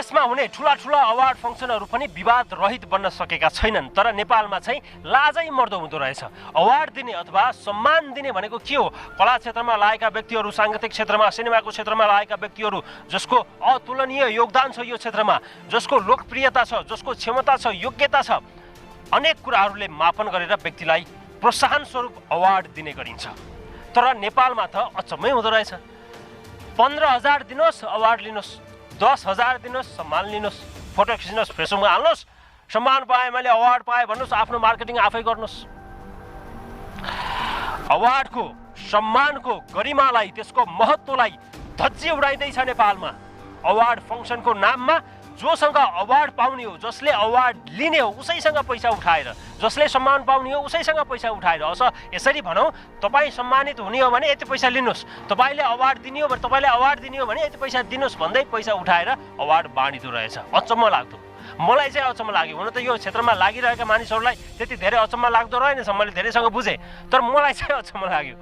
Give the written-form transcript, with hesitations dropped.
देशमा हुने ठुला अवार्ड फङ्सनहरू पनि विवाद रहित बन्न सकेका छैनन्। तर नेपालमा चाहिँ लाजै मर्दो हुँदो रहेछ। अवार्ड दिने अथवा सम्मान दिने भनेको के हो? कला क्षेत्रमा लागेका व्यक्तिहरू, साङ्गीतिक क्षेत्रमा, सिनेमाको क्षेत्रमा लागेका व्यक्तिहरू जसको अतुलनीय योगदान छ यो क्षेत्रमा, जसको लोकप्रियता छ, जसको क्षमता छ, योग्यता छ, अनेक कुराहरूले मापन गरेर व्यक्तिलाई प्रोत्साहन स्वरूप अवार्ड दिने गरिन्छ। तर नेपालमा त अचम्मै हुँदो रहेछ। 15,000 दिनुहोस् अवार्ड लिनुहोस्, 10,000 दिनुहोस् सम्मान लिनुहोस्, फोटो खिच्नुहोस्, फेसबुकमा हाल्नुहोस्, सम्मान पाएँ मैले, अवार्ड पाएँ भन्नुहोस्, आफ्नो मार्केटिङ आफै गर्नुहोस्। अवार्डको, सम्मानको गरिमालाई, त्यसको महत्त्वलाई धज्जी उडाइँदैछ नेपालमा। अवार्ड फङ्सनको नाममा जोसँग अवार्ड पाउने हो, जसले अवार्ड लिने हो उसैसँग पैसा उठाएर, जसले सम्मान पाउने हो उसैसँग पैसा उठाएर, यसरी भनौँ तपाईँ सम्मानित हुने हो भने यति पैसा लिनुहोस्, तपाईँले अवार्ड दिने हो भने, तपाईँले अवार्ड दिने हो भने यति पैसा दिनुहोस् भन्दै पैसा उठाएर अवार्ड बाँडिदो रहेछ। अचम्म लाग्दो। मलाई चाहिँ अचम्म लाग्यो। हुन त यो क्षेत्रमा लागिरहेका मानिसहरूलाई त्यति धेरै अचम्म लाग्दो रहेनछ, मैले धेरैसँग बुझेँ, तर मलाई चाहिँ अचम्म लाग्यो।